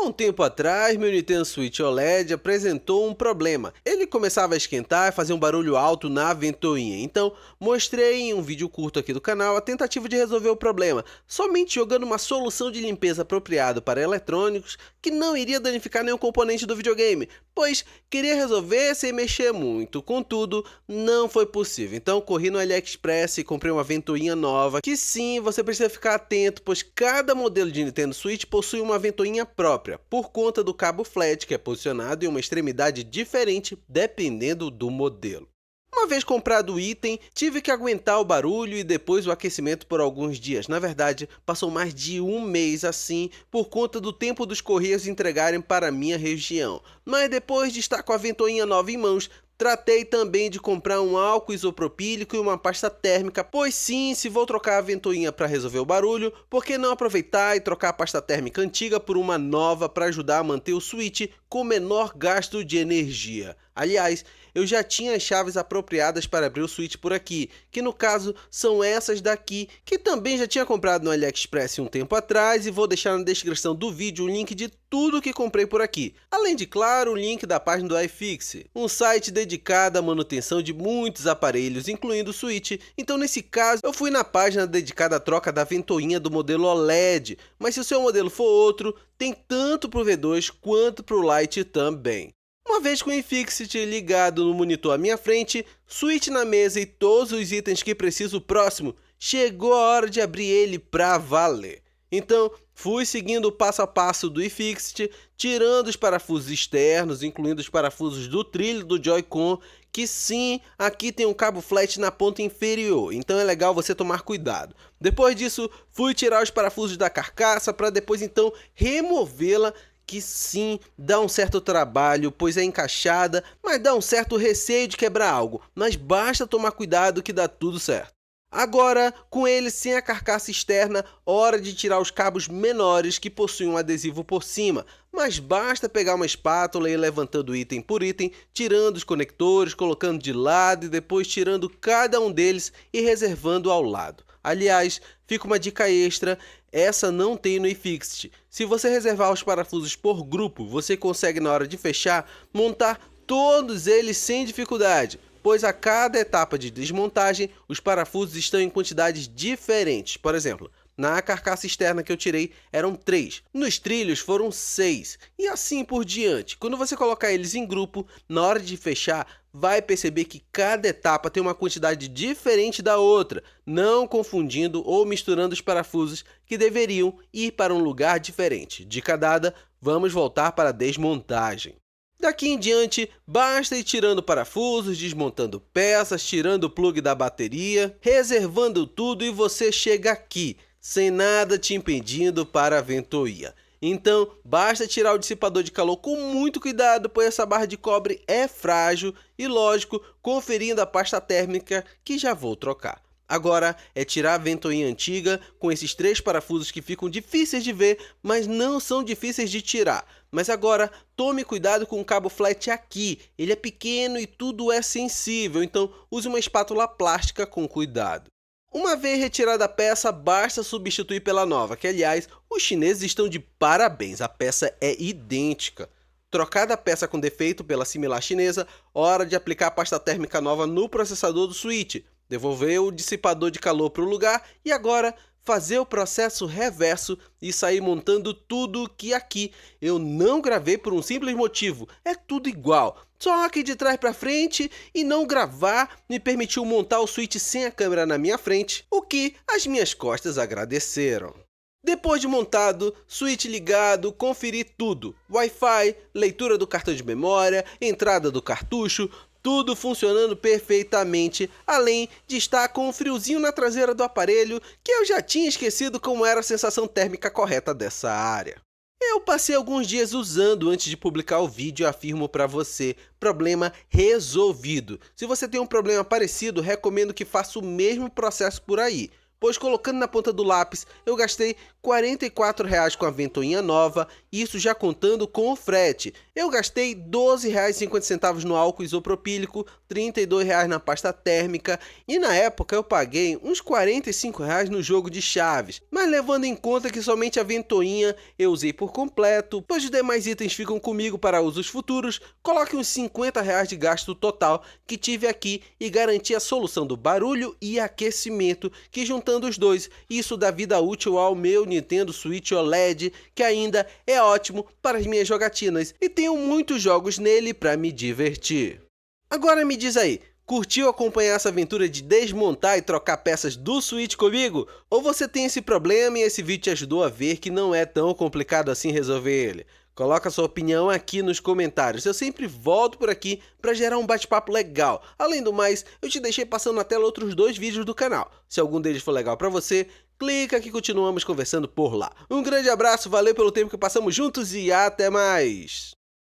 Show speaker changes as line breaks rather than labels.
Há um tempo atrás, meu Nintendo Switch OLED apresentou um problema. Ele começava a esquentar e fazer um barulho alto na ventoinha. Então, mostrei em um vídeo curto aqui do canal a tentativa de resolver o problema, somente jogando uma solução de limpeza apropriada para eletrônicos que não iria danificar nenhum componente do videogame, pois queria resolver sem mexer muito. Contudo, não foi possível. Então, corri no AliExpress e comprei uma ventoinha nova, que sim, você precisa ficar atento, pois cada modelo de Nintendo Switch possui uma ventoinha própria, por conta do cabo flat, que é posicionado em uma extremidade diferente dependendo do modelo. Uma vez comprado o item, tive que aguentar o barulho e depois o aquecimento por alguns dias. Na verdade, passou mais de um mês assim, por conta do tempo dos correios entregarem para a minha região. Mas depois de estar com a ventoinha nova em mãos, tratei também de comprar um álcool isopropílico e uma pasta térmica, pois sim, se vou trocar a ventoinha para resolver o barulho, por que não aproveitar e trocar a pasta térmica antiga por uma nova para ajudar a manter o Switch com menor gasto de energia? Aliás, eu já tinha as chaves apropriadas para abrir o Switch por aqui, que no caso são essas daqui, que também já tinha comprado no AliExpress um tempo atrás, e vou deixar na descrição do vídeo o link de tudo que comprei por aqui. Além de, claro, o link da página do iFix, um site dedicado à manutenção de muitos aparelhos, incluindo o Switch. Então, nesse caso, eu fui na página dedicada à troca da ventoinha do modelo OLED, mas se o seu modelo for outro, tem tanto pro V2 quanto pro Lite também. Uma vez com o iFixit ligado no monitor à minha frente, Switch na mesa e todos os itens que preciso próximo, chegou a hora de abrir ele pra valer. Então, fui seguindo o passo a passo do iFixit, tirando os parafusos externos, incluindo os parafusos do trilho do Joy-Con, que sim, aqui tem um cabo flat na ponta inferior, então é legal você tomar cuidado. Depois disso, fui tirar os parafusos da carcaça para depois então removê-la, que sim, dá um certo trabalho, pois é encaixada, mas dá um certo receio de quebrar algo, mas basta tomar cuidado que dá tudo certo. Agora, com ele sem a carcaça externa, hora de tirar os cabos menores que possuem um adesivo por cima, mas basta pegar uma espátula e ir levantando item por item, tirando os conectores, colocando de lado e depois tirando cada um deles e reservando ao lado. Aliás, fica uma dica extra, essa não tem no iFixit. Se você reservar os parafusos por grupo, você consegue na hora de fechar, montar todos eles sem dificuldade, pois a cada etapa de desmontagem, os parafusos estão em quantidades diferentes. Por exemplo, na carcaça externa que eu tirei eram 3, nos trilhos foram 6, e assim por diante. Quando você colocar eles em grupo, na hora de fechar, vai perceber que cada etapa tem uma quantidade diferente da outra, não confundindo ou misturando os parafusos que deveriam ir para um lugar diferente. Dica dada, vamos voltar para a desmontagem. Daqui em diante, basta ir tirando parafusos, desmontando peças, tirando o plug da bateria, reservando tudo e você chega aqui, sem nada te impedindo para a ventoinha. Então, basta tirar o dissipador de calor com muito cuidado, pois essa barra de cobre é frágil e, lógico, conferindo a pasta térmica que já vou trocar. Agora é tirar a ventoinha antiga com esses 3 parafusos que ficam difíceis de ver, mas não são difíceis de tirar. Mas agora tome cuidado com o cabo flat aqui, ele é pequeno e tudo é sensível, então use uma espátula plástica com cuidado. Uma vez retirada a peça, basta substituir pela nova, que aliás, os chineses estão de parabéns, a peça é idêntica. Trocada a peça com defeito pela similar chinesa, hora de aplicar a pasta térmica nova no processador do Switch, devolver o dissipador de calor para o lugar e agora fazer o processo reverso e sair montando tudo que aqui eu não gravei por um simples motivo, é tudo igual. Só que de trás para frente e não gravar me permitiu montar o Switch sem a câmera na minha frente, o que as minhas costas agradeceram. Depois de montado, Switch ligado, conferi tudo, Wi-Fi, leitura do cartão de memória, entrada do cartucho, tudo funcionando perfeitamente, além de estar com um friozinho na traseira do aparelho, que eu já tinha esquecido como era a sensação térmica correta dessa área. Eu passei alguns dias usando antes de publicar o vídeo e afirmo para você, problema resolvido. Se você tem um problema parecido, recomendo que faça o mesmo processo por aí. pois colocando na ponta do lápis eu gastei R$ 44,00 com a ventoinha nova, isso já contando com o frete. Eu gastei R$ 12,50 no álcool isopropílico, R$ 32,00 na pasta térmica e na época eu paguei uns R$ 45,00 no jogo de chaves, mas levando em conta que somente a ventoinha eu usei por completo, pois os demais itens ficam comigo para usos futuros, coloque uns R$ 50,00 de gasto total que tive aqui e garanti a solução do barulho e aquecimento, que juntando os dois, isso dá vida útil ao meu Nintendo Switch OLED, que ainda é ótimo para as minhas jogatinas e tenho muitos jogos nele para me divertir. Agora me diz aí, curtiu acompanhar essa aventura de desmontar e trocar peças do Switch comigo? Ou você tem esse problema e esse vídeo te ajudou a ver que não é tão complicado assim resolver ele? Coloca sua opinião aqui nos comentários, eu sempre volto por aqui para gerar um bate-papo legal. Além do mais, eu te deixei passando na tela outros 2 vídeos do canal. Se algum deles for legal para você, clica que continuamos conversando por lá. Um grande abraço, valeu pelo tempo que passamos juntos e até mais!